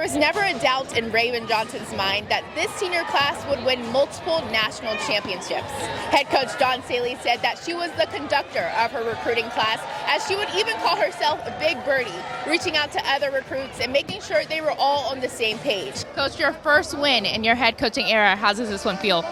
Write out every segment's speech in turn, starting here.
was never a doubt in Raven Johnson's mind that this senior class would win multiple national championships. Head coach Don Saley said that she was the conductor of her recruiting class, as she would even call herself a Big Birdie, reaching out to other recruits and making sure they were all on the same page. Coach, your first win in your head coaching era, how does this one feel?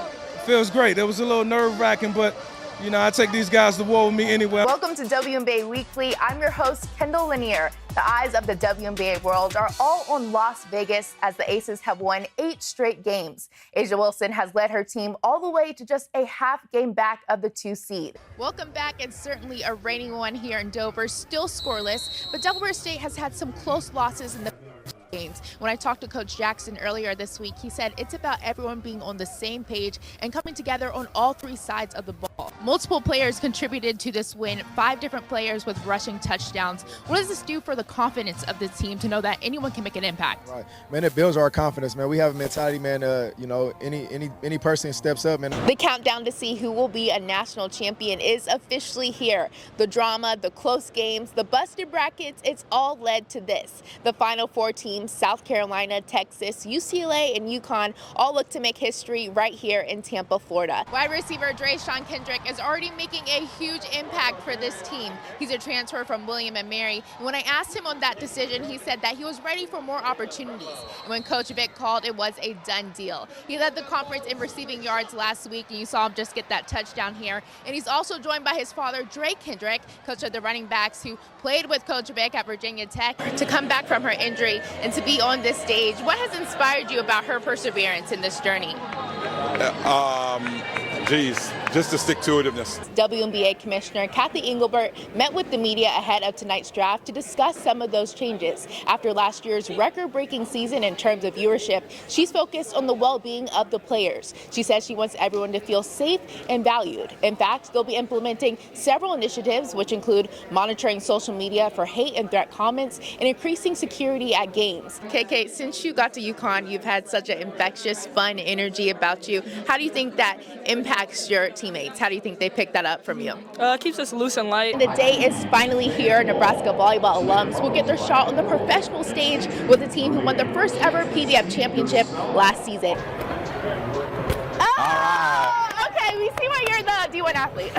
Feels great. It was a little nerve-wracking, but you know, I take these guys to war with me anyway. Welcome to WNBA Weekly. I'm your host, Kendall Lanier. The eyes of the WNBA world are all on Las Vegas as the Aces have won 8 straight games. Asia Wilson has led her team all the way to just a half game back of the 2 seed. Welcome back, and certainly a reigning one here in Dover, still scoreless, but Delaware State has had some close losses in the games. When I talked to Coach Jackson earlier this week, he said it's about everyone being on the same page and coming together on all 3 sides of the ball. Multiple players contributed to this win, 5 different players with rushing touchdowns. What does this do for the confidence of the team to know that anyone can make an impact? Right, man, it builds our confidence, man. We have a mentality, man, you know, any person steps up, man. The countdown to see who will be a national champion is officially here. The drama, the close games, the busted brackets, it's all led to this. The Final 4 teams, South Carolina, Texas, UCLA, and UConn, all look to make history right here in Tampa, Florida. Wide receiver Sean Kendrick is already making a huge impact for this team. He's a transfer from William & Mary. And when I asked him on that decision, he said that he was ready for more opportunities. And when Coach Vic called, it was a done deal. He led the conference in receiving yards last week, and you saw him just get that touchdown here. And he's also joined by his father, Drake Kendrick, coach of the running backs, who played with Coach Vic at Virginia Tech, to come back from her injury and to be on this stage. What has inspired you about her perseverance in this journey? Just the stick-to-itiveness. WNBA Commissioner Kathy Engelbert met with the media ahead of tonight's draft to discuss some of those changes. After last year's record-breaking season in terms of viewership, she's focused on the well-being of the players. She says she wants everyone to feel safe and valued. In fact, they'll be implementing several initiatives, which include monitoring social media for hate and threat comments and increasing security at games. KK, since you got to UConn, you've had such an infectious, fun energy about you. How do you think that impacts your teammates? How do you think they pick that up from you? Keeps us loose and light. The day is finally here. Nebraska volleyball alums will get their shot on the professional stage with the team who won the first ever PBF championship last season. Okay, we see why you're the D1 athlete.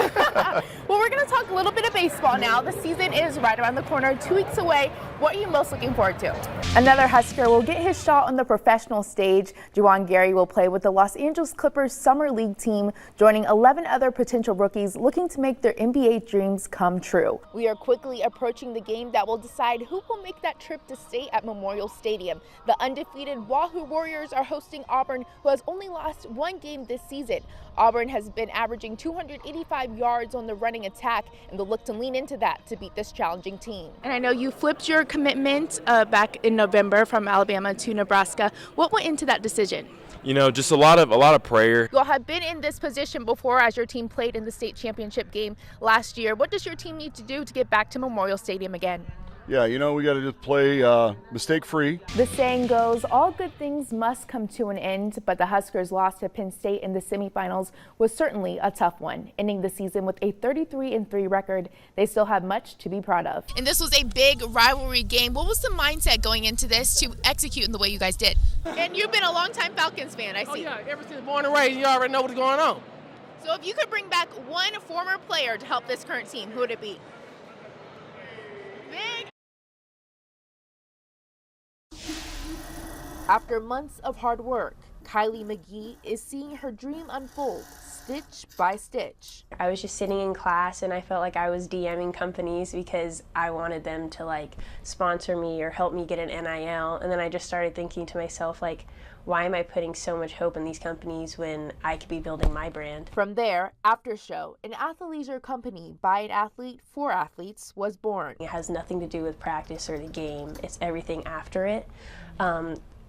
Well, we're going to talk a little bit of baseball now. The season is right around the corner, 2 weeks away. What are you most looking forward to? Another Husker will get his shot on the professional stage. Juwan Gary will play with the Los Angeles Clippers Summer League team, joining 11 other potential rookies looking to make their NBA dreams come true. We are quickly approaching the game that will decide who will make that trip to stay at Memorial Stadium. The undefeated Wahoo Warriors are hosting Auburn, who has only lost 1 game this season. Auburn has been averaging 285 yards on the running attack, and they'll look to lean into that to beat this challenging team. And I know you flipped your commitment back in November from Alabama to Nebraska. What went into that decision? You know, just a lot of prayer. You all have been in this position before as your team played in the state championship game last year. What does your team need to do to get back to Memorial Stadium again? Yeah, you know, we got to just play mistake-free. The saying goes, all good things must come to an end, but the Huskers' loss to Penn State in the semifinals was certainly a tough one. Ending the season with a 33-3 record, they still have much to be proud of. And this was a big rivalry game. What was the mindset going into this to execute in the way you guys did? And you've been a longtime Falcons fan, I see. Oh yeah, ever since born and raised, you already know what's going on. So if you could bring back one former player to help this current team, who would it be? Big. After months of hard work, Kylie McGee is seeing her dream unfold stitch by stitch. I was just sitting in class and I felt like I was DMing companies because I wanted them to like sponsor me or help me get an NIL. And then I just started thinking to myself, like, why am I putting so much hope in these companies when I could be building my brand? From there, After Show, an athleisure company by an athlete for athletes, was born. It has nothing to do with practice or the game. It's everything after it.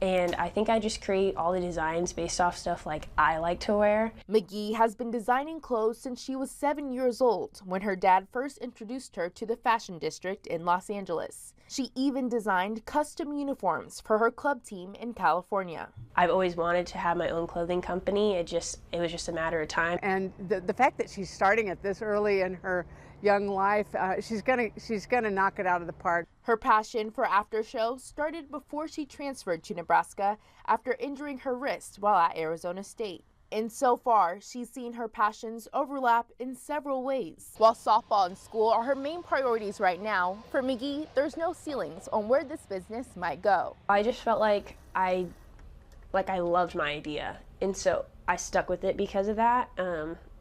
And I think I just create all the designs based off stuff like I like to wear. McGee has been designing clothes since she was 7 years old, when her dad first introduced her to the fashion district in Los Angeles. She even designed custom uniforms for her club team in California. I've always wanted to have my own clothing company. It was just a matter of time. And the fact that she's starting it this early in her young life. She's gonna knock it out of the park. Her passion for after show started before she transferred to Nebraska after injuring her wrist while at Arizona State. And so far, she's seen her passions overlap in several ways. While softball and school are her main priorities right now, for McGee, there's no ceilings on where this business might go. I just felt like I loved my idea, and so I stuck with it because of that.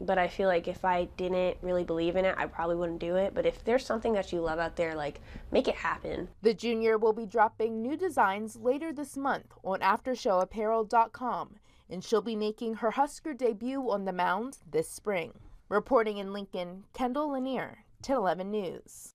But I feel like if I didn't really believe in it, I probably wouldn't do it. But if there's something that you love out there, like, make it happen. The junior will be dropping new designs later this month on AfterShowApparel.com, and she'll be making her Husker debut on the mound this spring. Reporting in Lincoln, Kendall Lanier, 1011 News.